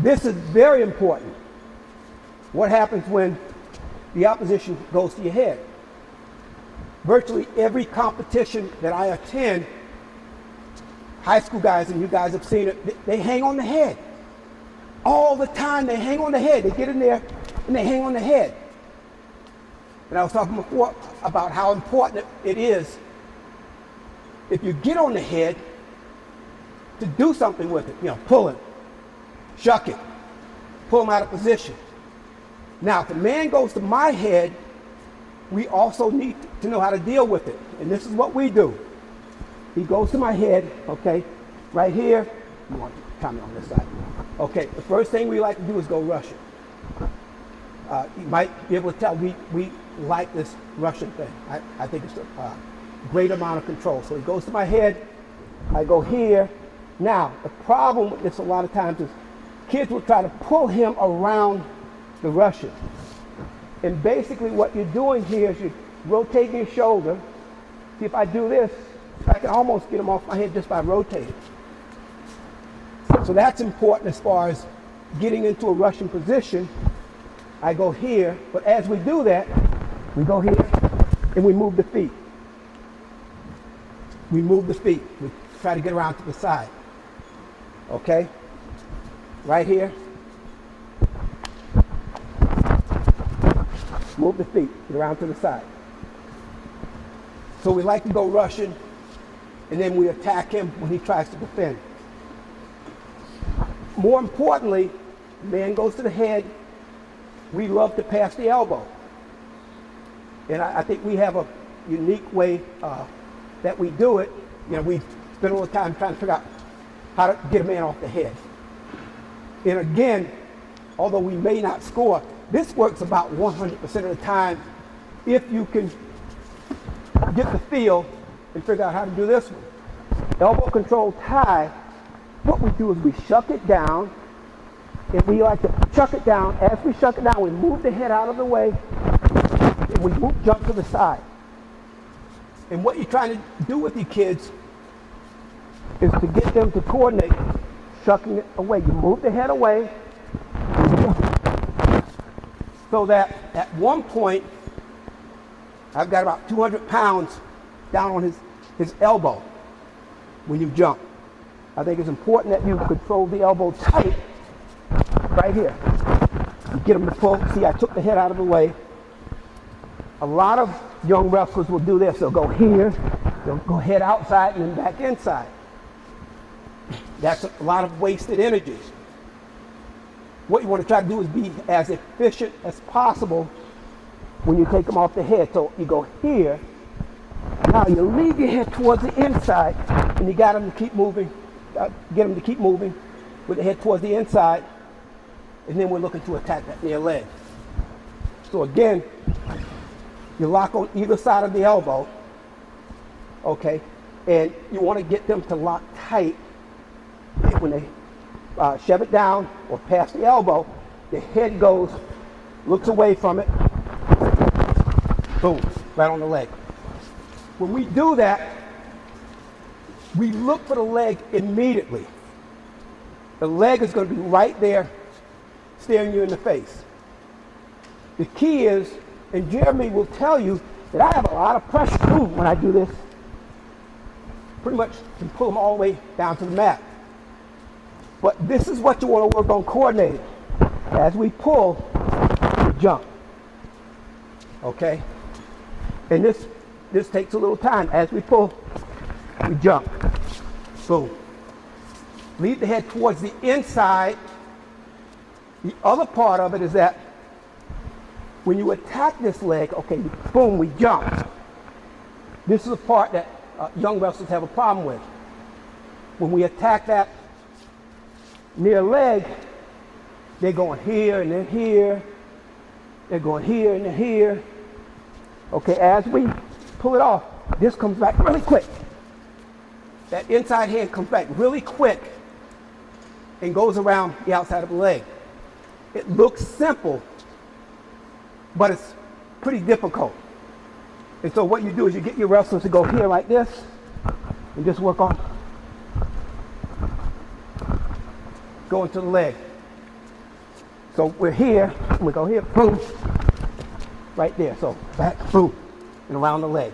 this is very important. What happens when the opposition goes to your head? Virtually every competition that I attend, high school guys, and you guys have seen it, they hang on the head. All the time they hang on the head. They get in there and they hang on the head. And I was talking before about how important it is, if you get on the head, to do something with it. You know, pull it, shuck it, pull them out of position. Now, if the man goes to my head, we also need to know how to deal with it. And this is what we do. He goes to my head, okay, right here. You want to comment on this side. Okay, the first thing we like to do is go Russian. You might be able to tell we like this Russian thing. I think it's a great amount of control. So he goes to my head, I go here. Now, the problem with this a lot of times is kids will try to pull him around the Russian. And basically what you're doing here is you're rotating your shoulder. See, if I do this, I can almost get him off my head just by rotating. So that's important as far as getting into a Russian position. I go here, but as we do that, we go here and we move the feet. We move the feet. We try to get around to the side. Okay? Right here. Move the feet, get around to the side. So we like to go Russian, and then we attack him when he tries to defend. More importantly, the man goes to the head. We love to pass the elbow. And I think we have a unique way that we do it. You know, we spend all the time trying to figure out how to get a man off the head. And again, although we may not score, this works about 100% of the time if you can get the feel and figure out how to do this one. Elbow control tie, what we do is we shuck it down, and we like to chuck it down. As we shuck it down, we move the head out of the way, and we jump to the side. And what you're trying to do with your kids is to get them to coordinate, shucking it away. You move the head away, so that at one point, I've got about 200 pounds down on his elbow when you jump. I think it's important that you control the elbow tight right here. You get them to pull. See, I took the head out of the way. A lot of young wrestlers will do this. They'll go here, they'll go head outside and then back inside. That's a lot of wasted energy. What you want to try to do is be as efficient as possible when you take them off the head. So you go here. Now you leave your head towards the inside, and you got them to keep moving. Get them to keep moving with the head towards the inside, and then we're looking to attack that near leg. So again, you lock on either side of the elbow, okay, and you want to get them to lock tight when they shove it down or pass the elbow. The head goes, looks away from it, boom, right on the leg. When we do that, we look for the leg immediately. The leg is going to be right there staring you in the face. The key is, and Jeremy will tell you, that I have a lot of pressure too when I do this. Pretty much can pull them all the way down to the mat. But this is what you want to work on coordinating. As we pull, we jump. Okay? And this takes a little time. As we pull, we jump. Boom. Lead the head towards the inside. The other part of it is that when you attack this leg, okay, boom, we jump. This is the part that young wrestlers have a problem with. When we attack that near leg, they're going here and they're here. They're going here and they're here. Okay, as we pull it off, this comes back really quick. That inside hand comes back really quick and goes around the outside of the leg. It looks simple, but it's pretty difficult. And so what you do is you get your wrestlers to go here like this and just work on going to the leg. So we're here, we go here, boom, right there. So back, boom, and around the leg.